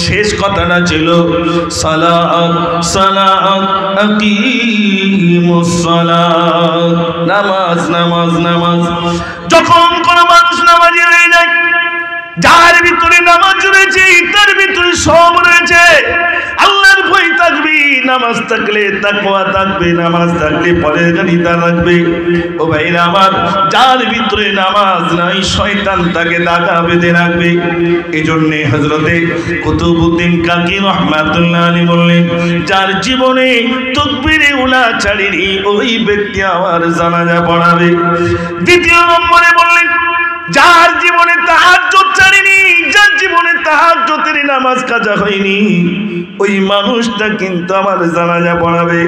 শেষ কথাটা ছিল সালাত সালাত আকিমুস সালাত। নামাজ নামাজ নামাজ। যখন কোন মানুষ নামাজি হয়ে যায়, যার ভিতরে নামাজ রয়েছে তার ভিতরে সব রয়েছে। আল্লাহর ভয় থাকবে, নামাজ থাকলে তাকওয়া থাকবে, নামাজ থাকলে পরহেজগারিতা থাকবে। ও ভাইরা আমার, যার ভিতরে নামাজ নাই শয়তান তাকে দাগা বেঁধে রাখবে। এজন্যে হযরতে কুতুবউদ্দিন কাকি রাহমাতুল্লাহ আলাইহি বললেন, যার জীবনে তাকবীরে উলা ছাড়েনি ওই ব্যক্তি আমার জানাজা পড়াবে। দ্বিতীয় নম্বরে বললেন, যার জীবনে তাহাজ্জুদ ছাড়েনি, যার জীবনে তাহাজ্জুদের নামাজ কাজা হয়নি ওই মানুষটা কিন্তু আমার জানাজা পড়াবে।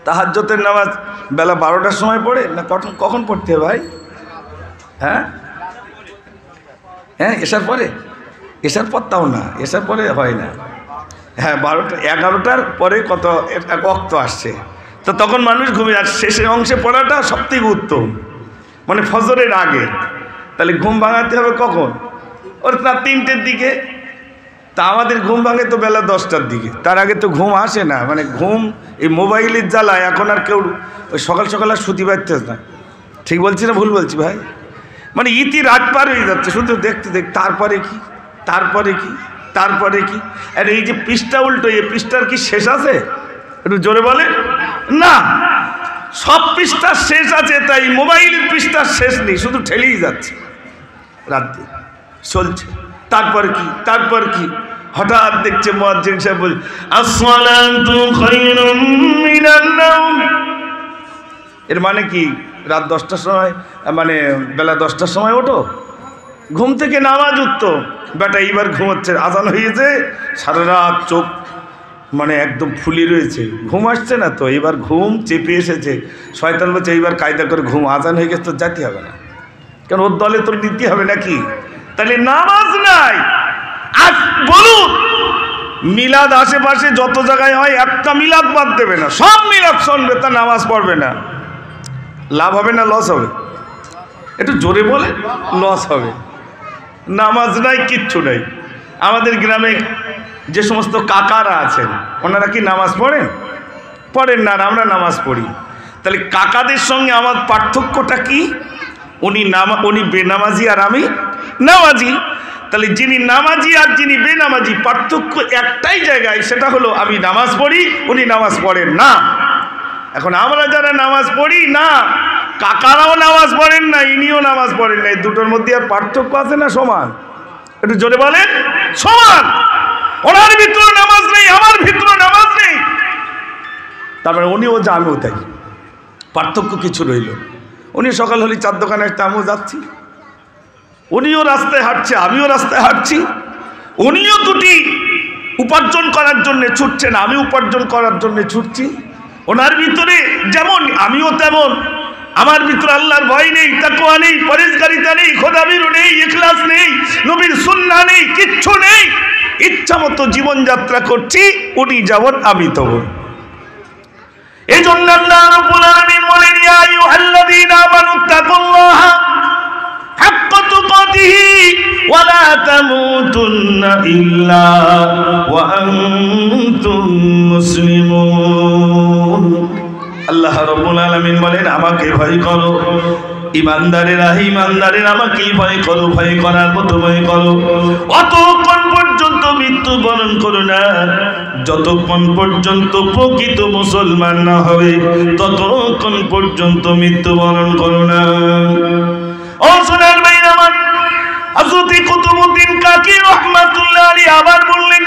তাহাজ্জুদের নামাজ বেলা 12টার সময় পড়ে না কখন পড়তে হয় ভাই? হ্যাঁ হ্যাঁ, এশার পরে? এশার পড়তাও না, এশার পরে হয় না। হ্যাঁ, 12টা 11টার পরে কত এক ওয়াক্ত আসছে, তো তখন মানুষ ঘুমিয়ে আসছে। শেষের অংশে পড়াটা সবথেকে উত্তম, মানে ফজরের আগে। তাহলে ঘুম ভাঙাতে হবে কখন? ওর রাত 3টের দিকে। তা আমাদের ঘুম ভাঙে তো বেলা 10টার দিকে, তার আগে তো ঘুম আসে না। মানে ঘুম এই মোবাইলের জ্বালায় এখন আর কেউ ওই সকাল সকাল আর শুতে পারতেছে না। ঠিক বলছি না ভুল বলছি ভাই? মানে ইতি রাত পার হয়ে যাচ্ছে শুধু দেখতে দেখতে। তারপরে কি, তারপরে কি, তারপরে কি? আর এই যে পৃষ্ঠা উল্টো, এই পৃষ্ঠার কি শেষ আছে? একটু জোরে বলে না। সব পৃষ্ঠা শেষ আছে, তাই মোবাইলের পৃষ্ঠার শেষ নেই, শুধু ঠেলেই যাচ্ছে, রাত দিয়ে চলছে। তারপর কি, তারপর কি? হঠাৎ দেখছে মুয়াজ্জিন সাহেব বলছে আসসালাতু খায়রুম মিনান নাওম। এর মানে কি? রাত 10টার সময়, মানে বেলা 10টার সময় ওঠো, ঘুম থেকে নামাজ উঠতো, বেটা এইবার ঘুমোচ্ছে, আজান হয়েছে, সারা রাত চোখ মানে একদম ফুলি রয়েছে, ঘুম আসছে না, তো এবার ঘুম চেপে এসেছে। শয়তান বলছে এইবার কায়দা করে ঘুম, আজান হয়ে গেছে তো যেতে হবে না, কারণ ওর দলে তোর নিতে হবে নাকি? তাহলে নামাজ নাই। আজ বলুন, মিলাদ আশেপাশে যত জায়গায় হয় একটা মিলাদ বাদ দেবে না, সব মিলাদ শুনবে, তা নামাজ পড়বে না। লাভ হবে না লস হবে? একটু জোরে বলে। লস হবে। নামাজ নাই, কিচ্ছু নাই। আমাদের গ্রামে যে সমস্ত কাকারা আছেন ওনারা কি নামাজ পড়েন? পড়েন না, আর আমরা নামাজ পড়ি। তাহলে কাকাদের সঙ্গে আমার পার্থক্যটা কি? উনি বেনামাজি আর আমি নামাজি। তাহলে যিনি নামাজি আর যিনি বেনামাজি, পার্থক্য একটাই জায়গায়, সেটা হলো আমি নামাজ পড়ি, উনি নামাজ পড়েন না। এখন আমরা যারা নামাজ পড়ি না, কাকারাও নামাজ পড়েন না, ইনিও নামাজ পড়েন না, এই দুটোর মধ্যে আর পার্থক্য আছে না সমান? একটু জোরে বলেন। সমান। ওনার ভিতরে নামাজ নেই, আমার ভিতরে নামাজ নেই, তারপরে উনিও যা আমিও তাই, পার্থক্য কিছু রইল। উনি সকাল হলে চার দোকানে একটা, আমিও যাচ্ছি, উনিও রাস্তায় হাঁটছে, আমিও রাস্তায় হাঁটছি। উনিও দুটি উপার্জন করার জন্য ছুটছেন, আমি উপার্জন করার জন্য ছুটছি। ওনার ভিতরে যেমন আমিও তেমন। আমার ভিতরে আল্লাহর ভয় নেই, তাকওয়া নেই, পরহেজগারিতা নেই, খোদাভীরু নেই, ইখলাস নেই, নবীর সুন্নাহ নেই, কিচ্ছু নেই। ইচ্ছা মতো জীবনযাত্রা করছি, উনি যেমন আমি তেমন। এই জন্য আল্লাহ রাব্বুল আলামিন বলেন, ইয়া আইয়ুহাল্লাযীনা আমানুত্তাকুল্লাহা হাক্কা তুকাতিহি ওয়া লা তামুতুন্না ইল্লা ওয়া আনতুম মুসলিমুন। আল্লাহ রাব্বুল আলামিন বলেন, আমাকে ভয় করো ইমানদারেরা, ইমানদারেরা আমাকে ভয় করো, ভয় করার মতো ভয় করো। অতক্ষণ পর্যন্ত মৃত্যুবরণ করো না, যতক্ষণ পর্যন্ত প্রকৃত মুসলমান না হবে ততক্ষণ পর্যন্ত মৃত্যুবরণ করো না। ও সোনার ভাইরা আমার, হযরত কুতুবউদ্দিন কাকি রাহমাতুল্লাহ আলাইহি আবার বললেন,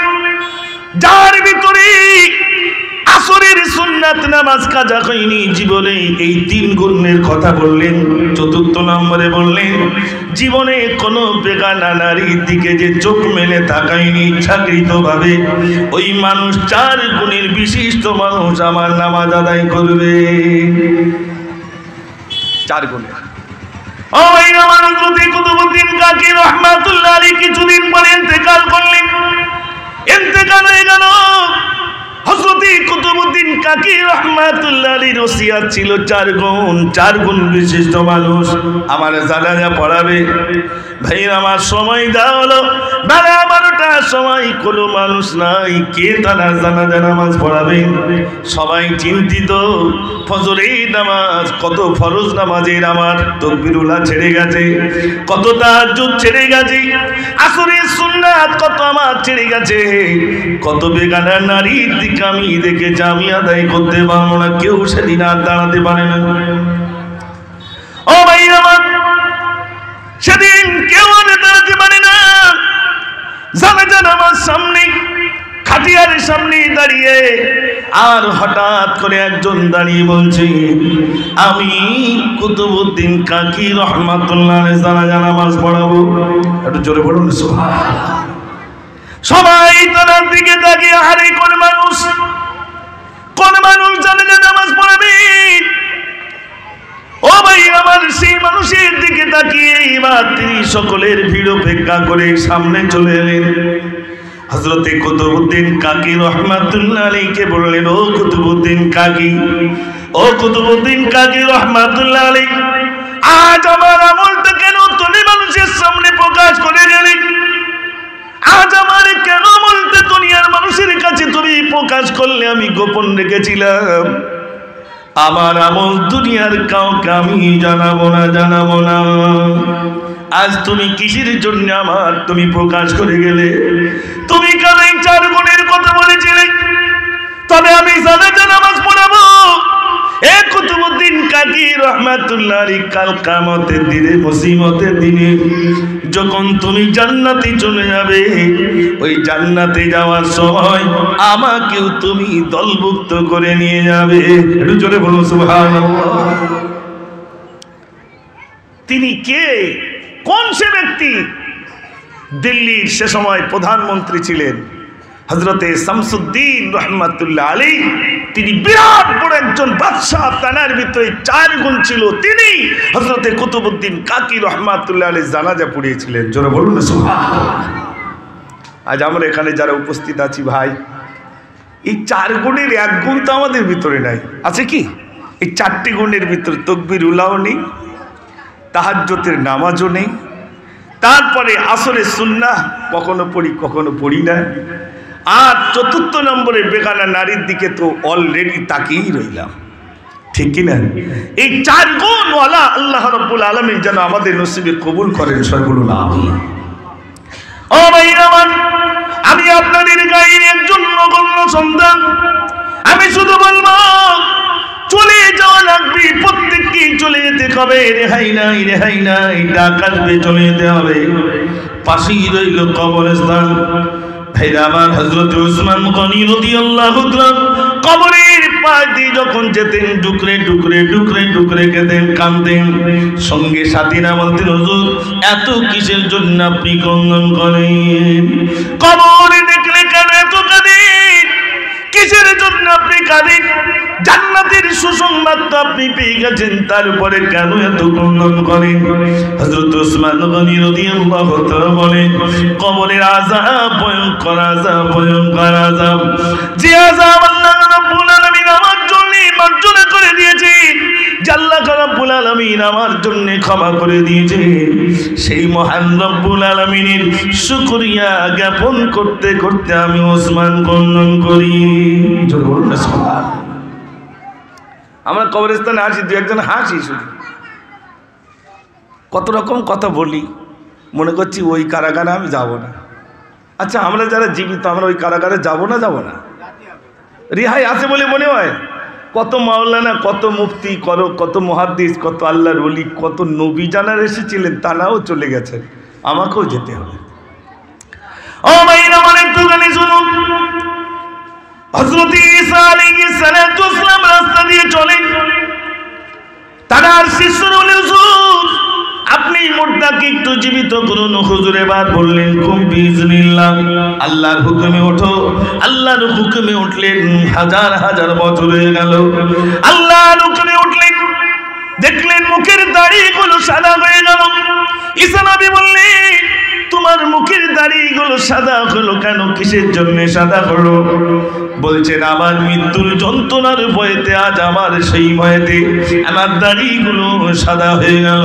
যার ভিতরে আসরের সুন্নাত নামাজ কাজা হয়নি, জীবনে এই 3 গুণের কথা বললেন। চতুর্থ নম্বরে বললেন, জীবনে কোনো বেগানা নারীর দিকে যে চোখ মেলে তাকায়নি ইচ্ছাকৃতভাবে, ওই মানুষ 4 গুণের বিশিষ্ট মানুষ আমার নামাজ আদায় করবে। 4 গুণের। ও ভাই আমার হযরত কুতুবউদ্দিন কাকি রাহমাতুল্লাহ আলাইহি কিছুদিন পরে ইন্তেকাল করলেন। ইন্তেকাল হয়ে গেল। হযরত কুতুবউদ্দিন কাকি রাহমাতুল্লাহ আলাইহির ওসিয়ত ছিল 4 গুণ বিশিষ্ট মানুষ আমার জানাজা পড়াবে। ভাই আমার সময় দেওয়া হলো বেলা 12টার সময়, কোনো মানুষ নাই, কে তারা জানাজা নামাজ পড়াবে? সবাই চিন্তিত। ফজরের নামাজ, কত ফরজ নামাজের আমার তাকবীরুল্লাহ ছেড়ে গেছে, কত তাহাজ্জুদ ছেড়ে গেছে, আসরের সুন্নাত কত আমার ছেড়ে গেছে, কত বেগানা নারীর দিকে আমি দেখেছি আমি আদায় করতে পারবো না। কেউ সেদিন আর দাঁড়াতে পারে না। ও ভাই আমার, সেদিন কেউ আর দাঁড়াতে পারে না। জানাজা নামাজ সামনে, খাটিয়ার সামনে দাঁড়িয়ে, আর হঠাৎ করে একজন দাঁড়িয়ে বলছে, আমি কুতুবউদ্দিন কাকি রাহমাতুল্লাহ আলাইহি জানাজা নামাজ পড়াবো। একটু জোরে বলুন সুবহানাল্লাহ। সবাই তার দিকে তাকিয়ে, আরে কোন মানুষ জানাজা নামাজ পড়াবে? ও ভাই আমার, সেই মানুষের দিকে তাকিয়ে এবার তিনি সকলের ভিড় উপেক্ষা করে সামনে চলে এলেন। হযরত কুতুবউদ্দিন কাকি রাহমাতুল্লাহ আলাইহিকে বললেন, ও কুতুবউদ্দিন কাকি, ও কুতুবউদ্দিন কাকি রাহমাতুল্লাহ আলাইহি, আজ আমার আমলটা কেন তুমি মানুষের সামনে প্রকাশ করে গেলে? আজ আমার কেন আমলটা দুনিয়ার মানুষের কাছে তুমি প্রকাশ করলে? আমি গোপন রেখেছিলাম। আমার আমল দুনিয়ার কাউকে আমি জানাবো না। আজ তুমি কিসের জন্য আমার তুমি প্রকাশ করে গেলে? তুমি কেন এই 4 গুণের কথা বলেছিলে? তবে আমি জানাজা নামাজ পড়াবো। এ কুতুবউদ্দিন কাকি রাহমাতুল্লাহ আলাইহি, কাল কিয়ামতের দিনে, মুসিবতের দিনে যখন তুমি জান্নাতে চলে যাবে, ওই জান্নাতে যাওয়ার সময় আমাকেও তুমি দলভুক্ত করে নিয়ে যাবে। একটু জোরে বলুন সুবহানাল্লাহ। তিনি কে? কোন সে ব্যক্তি? দিল্লির সে সময় প্রধানমন্ত্রী ছিলেন হযরতে শামসুদ্দিন রাহমাতুল্লাহ আলাইহি। তিনি বিরাট বড় একজন বাদশা, তানার ভিতরে 4 গুণ ছিল। তিনি হযরতে কুতুবউদ্দিন কাকি রাহমাতুল্লাহ আলাইহি জানাজা পড়িয়েছিলেন। জোরে বলুন সুবহানাল্লাহ। আজ আমরা এখানে যারা উপস্থিত আছি ভাই, এই 4 গুণের 1 গুণ তো আমাদের ভিতরে নাই। আছে কি? এই 4টি গুণের ভিতরে তাকবীরুল্লাহও নেই, তাহাজ্জুদের নামাজও নেই, তারপরে আসরের সুন্নাহ কখনো পড়ি কখনো পড়ি না, আর 4th নম্বরে বেগানা নারীর দিকে তো অলরেডি তাকিয়েই রইলাম। ঠিক কিনা? এই 4 গুণওয়ালা আল্লাহ রাব্বুল আলামিন যেন আমাদের নসিবে কবুল করেন। সবাই বলুন আমিন। ও ভাই আমার, আমি আপনাদের গায়ের একজন নগণ্য সন্তান। আমি শুধু বলবো, চলে যাওয়া লাগবে, প্রত্যেককে চলে যেতে হবে। রেহাই নাই, ডাক আসবে, চলে যেতে হবে। পাশেই রইল কবরস্থান। ভাইরা আমার, হযরত ওসমান গনি রাদিয়াল্লাহু তাআলা কবরের পাশ দিয়ে যখন যেতেন, ডুকরে কেঁদেন, কাঁদতেন। সঙ্গে সাথীরা বলতেন, হুজুর এত কিসের জন্য আপনি ক্রন্দন করেন? কবরে দেখলে কেন এত কাঁদেন? কিসের জন্য আপনি কাঁদেন? জান্নাতের সুসংবাদ তো আপনি পেয়ে গেছেন, তারপরে কেন এত ক্রন্দন করেন? হযরত ওসমান গনি রাদিয়াল্লাহু তাআলা বলেন, কবরের আযাব ভয়ঙ্কর আযাব, যে আযাব আল্লাহ রাব্বুল আলামিন আমার জন্য মার্জনা করে দিয়েছে, যে আল্লাহ রাব্বুল আলামিন আমার জন্য ক্ষমা করে দিয়েছে, সেই মহান রব্বুল আলামিনের শুকরিয়া জ্ঞাপন করতে করতে আমি ওসমান ক্রন্দন করি। জোরে বলুন না সুবহানাল্লাহ। আমরা কবরস্থানে আসি, 2-1 জন হাসি, শুধু কত রকম কথা বলি, মনে করছি ওই কারাগারে আমি যাব না। আচ্ছা, আমরা যারা জীবিত, আমরা ওই কারাগারে যাব না? রেহাই আছে বলে মনে হয়? কত মাওলানা, কত মুফতি, কত মুহাদ্দিস, কত আল্লাহর ওলি, কত নবী জানার এসেছিলেন, তারাও চলে গেছেন। আমাকেও যেতে হবে। ও ভাইরা আমার, একটুখানি শুনুন। হযরত ঈসা আলাইহিস সালাতু ওয়াস সালাম রাস্তা দিয়ে চলেন। তার শিষ্যরা বললেন, হুজুর আপনি মুর্দাকে একটু জীবিত করুন। হুজুর এবার বললেন, কুম বিইজনিল্লাহ, আল্লাহর হুকুমে ওঠো। আল্লাহর হুকুমে উঠলেন। হাজার বছর হয়ে গেল, আল্লাহর হুকুমে উঠলেন। দেখলেন মুখের দাড়িগুলো সাদা হয়ে গেল। ঈসা নবী বললেন, তোমার মুখের দাড়িগুলো সাদা হলো কেন? কিসের জন্য সাদা হলো? বলছেন, আমার মৃত্যুর যন্ত্রণার ভয়েতে আজ আমার সেই ভয়েতে আমার দাড়িগুলো সাদা হয়ে গেল।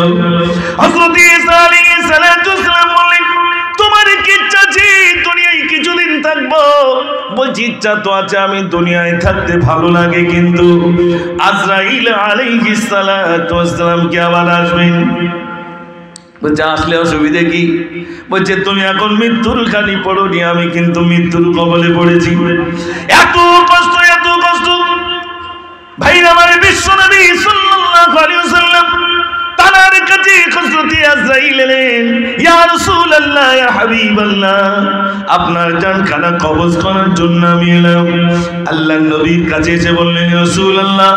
হযরত ঈসা আলাইহিস সালাম বললেন, তোমার কি ইচ্ছা আছে দুনিয়ায় কিছুদিন থাকবো? বলছি, ইচ্ছা তো আছে, আমি দুনিয়ায় থাকতে ভালো লাগে, কিন্তু আজরাইল আলাইহিস সালাম কি আবার আসবেন? বলছে, আসলে অসুবিধে কি? বলছে, তুমি এখন মৃত্যুর খানি পড়োনি, আমি কিন্তু মৃত্যুর কবলে পড়েছি। এত কষ্ট, এত কষ্ট। ভাই আমার বিশ্ব নবী সাল্লাল্লাহু আলাইহি ওয়াসাল্লাম তার কাছে হযরত আজরাইল এলেন। ইয়া রাসূলুল্লাহ, ইয়া হাবিবাল্লাহ, আপনার জানখানা কবজ করার জন্য আমি এলাম। আল্লাহর নবীর কাছে এসে বললেন, ইয়া রাসূলুল্লাহ,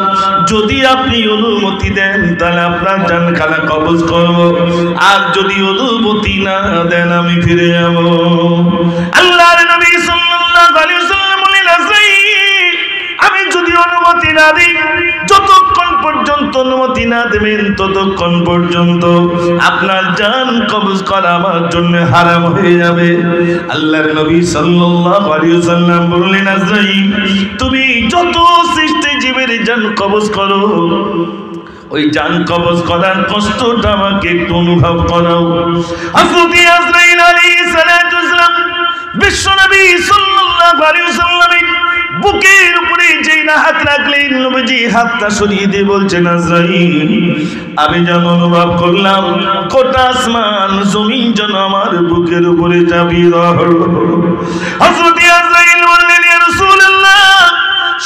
যদি আপনি অনুমতি দেন তাহলে আপনার জানখানা কবজ করব, আর যদি অনুমতি না দেন আমি ফিরে যাব। আল্লাহর নবী সাল্লাল্লাহু আলাইহি ওয়াসাল্লাম বললেন, আজরাইল, আমি যদি অনুমতি না দিই, যতক্ষণ পর্যন্ত অনুমতি না দেবেন ততক্ষণ পর্যন্ত আপনার জান কবজ করা আমার জন্য হারাম হয়ে যাবে। আল্লাহর নবী সাল্লাল্লাহু আলাইহি ওয়াসাল্লাম বললেন, আজরাইল, তুমি যত সৃষ্টি জীবের জান কবজ করো, ওই জান কবজ করার কষ্টটা আমাকে একটু অনুভব করাও। হযরত আজরাইল আলাইহিস সালাম বিশ্ব নবী সাল্লাল্লাহু আলাইহি ওয়াসাল্লামের বুকের উপরে যেই না হাত রাখলেন, নবীজি হাতটা সরিয়ে দিয়ে বলছেন, আজরাইল, আমি যেন অনুভব করলাম গোটা আসমান জমিন যেন আমার বুকের উপরে চাপিয়ে দেওয়া হলো। হযরত আজরাইল বললেন, ইয়া রাসূলুল্লাহ,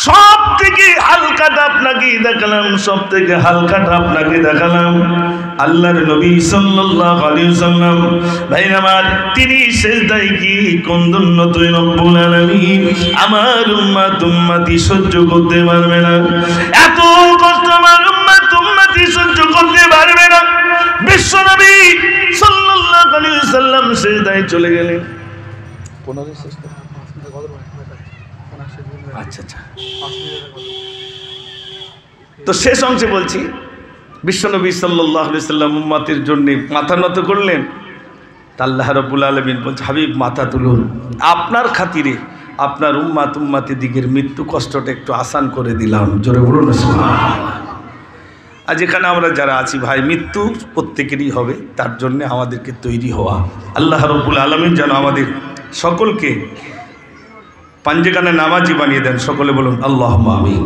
সব থেকে হালকাটা আপনাকে দেখালাম, সব থেকে হালকাটা আপনাকে দেখালাম। আল্লাহর নবী সাল্লাল্লাহু আলাইহি ওয়াসাল্লাম ভাই আমার, তিনি সিজদায় কি কন্দন্নত রব্বুল আলামিন আমার উম্মতি সহ্য করতে পারবে না, এত কষ্ট আমার উম্মতি সহ্য করতে পারবে না। বিশ্ব নবী সাল্লাল্লাহু আলাইহি ওয়াসাল্লাম সিজদায় চলে গেলেন। 15 সিজদা, আচ্ছা আচ্ছা। তো শেষ অংশে বলছি, বিশ্বনবী সাল্লাল্লাহু আলাইহি ওয়াসাল্লাম উম্মতের জন্য মাথা নত করলেন। আল্লাহ রাব্বুল আলামিন বলছে, হাবিব, মাথা তুলুন, আপনার খাতিরে আপনার উম্মতি দিকের মৃত্যু কষ্টটা একটু আসান করে দিলাম। জোরে বলুন সুবহানাল্লাহ। আজ এখানে আমরা যারা আছি ভাই, মৃত্যু প্রত্যেকেরই হবে, তার জন্য আমাদেরকে তৈরি হওয়া। আল্লাহ রাব্বুল আলামিন যেন আমাদের সকলকে পাঞ্জেখানে নামাজি বানিয়ে দেন। সকলে বলুন আল্লাহুম্মা আমিন।